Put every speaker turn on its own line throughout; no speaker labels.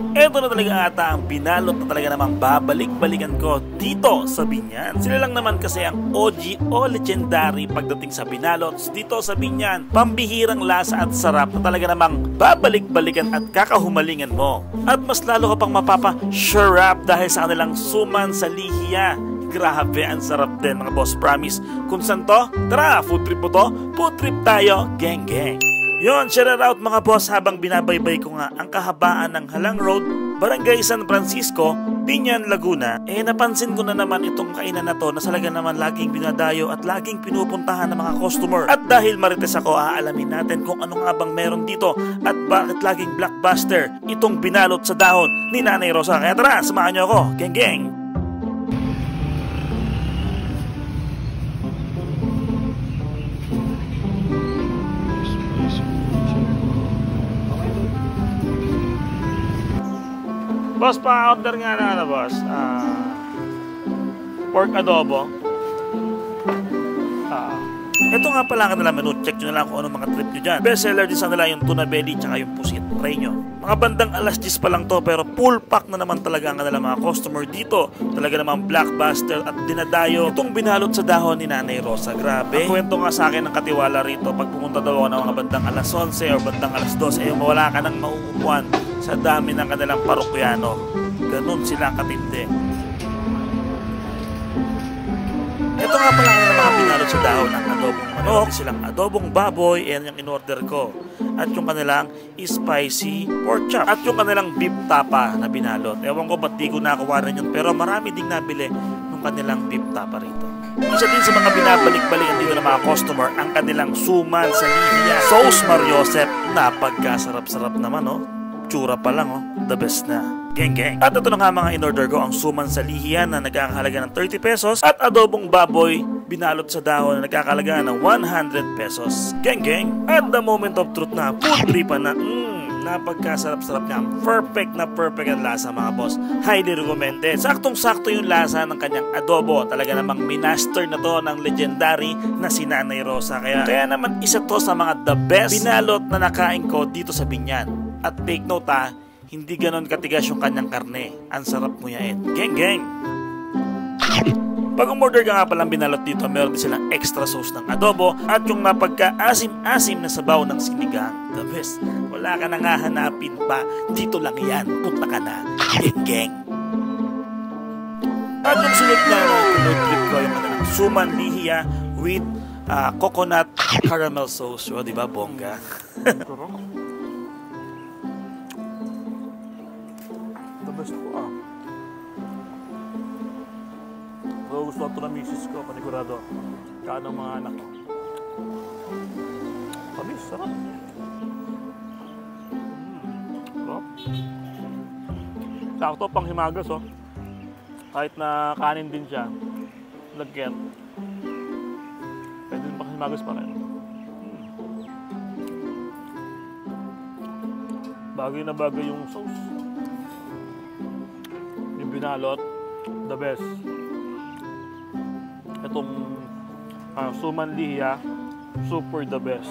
Eto na talaga ata ang binalot na talaga namang babalik-balikan ko dito sa Binyan. Sila lang naman kasi ang OG o legendary pagdating sa binalots dito sa Binyan. Pambihirang lasa at sarap na talaga namang babalik-balikan at kakahumalingan mo. At mas lalo ka pang mapapa-sharap dahil sa kanilang suman sa lihiya. Grabe, ang sarap din mga boss, promise. Kung saan to? Tara, food trip po to? Food trip tayo, gang gang. Yon, share out mga boss habang binabaybay ko nga ang kahabaan ng Halang Road, Barangay San Francisco, Binyan, Laguna. Napansin ko na naman itong kainan na to na talaga naman laging binadayo at laging pinupuntahan ng mga customer. At dahil marites ako, aalamin natin kung ano nga bang meron dito at bakit laging blockbuster itong binalot sa dahon ni Nanay Rosa. Kaya tara, samahan niyo ako, geng geng! Boss, pa-order nga na boss. Pork adobo. Ito nga pala ang kanila menu. Check nyo na lang kung anong mga trip nyo dyan. Best seller din sa nila yung tuna belly tsaka yung pusit. Try nyo. Mga bandang alas 10 pa lang to pero full pack na naman talaga ang kanila mga customer dito. Talaga namang blockbuster at dinadayo itong binalot sa dahon ni Nanay Rosa. Grabe. Ang kwento nga sa akin ng katiwala rito pag pumunta daw ako ng mga bandang alas 11 o bandang alas 12 mawala ka ng mauupuan sa dami ng kanilang parokyano. Ganun sila katindi. Ito nga pala ang mga binalot sa dahon ng adobong manok, silang adobong baboy, yan yung in-order ko. At yung kanilang spicy pork chop. At yung kanilang beef tapa na binalot. Ewan ko ba't di ko nakuha rin yun, pero marami ding nabili ng kanilang beef tapa rito. Isa din sa mga binabalik-balikan dito ng mga customer ang kanilang suman sa lihiya. Sauce Mariosep na pagkasarap-sarap naman, oh. Tsura pa lang, oh. The best na. Geng geng. At ito na nga mga in-order ko, ang suman sa lihiya na nagkakahalaga ng 30 pesos at adobong baboy binalot sa dahon na nagkakahalaga ng 100 pesos. Geng geng. At the moment of truth na, food tripan na, napagkasarap-sarap niya. Perfect na perfect ang lasa mga boss. Highly recommended. Saktong-sakto yung lasa ng kanyang adobo. Talaga namang minaster na to ng legendary na si Nanay Rosa. Kaya naman isa to sa mga the best binalot na nakain ko dito sa Binyan. At take note hindi ganon katigas yung kanyang karne. Ang sarap nguyain. Geng geng! Pag umorder ka nga palang binalot dito, meron din silang extra sauce ng adobo at yung napagka-asim-asim na sabaw ng sinigang. The best. Wala ka nang hahanapin pa. Dito lang yan. Punta ka na. Geng geng! At yung sunod na food trip ko, yung suman lihiya with coconut caramel sauce. O, diba, bongga? Best po So, gusto ito na misis ko, panigurado. Kaan ang mga anak ko. Tamis, sarap. Sarap. Sakto pang himagas, oh. Kahit na kanin din siya. Lagyan. Pwede din pang himagas pa rin. Bagay na bagay yung sauce. Binalot, the best. Itong suman lihiya, super the best.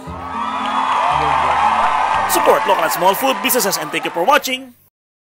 Support local and small food businesses and thank you for watching.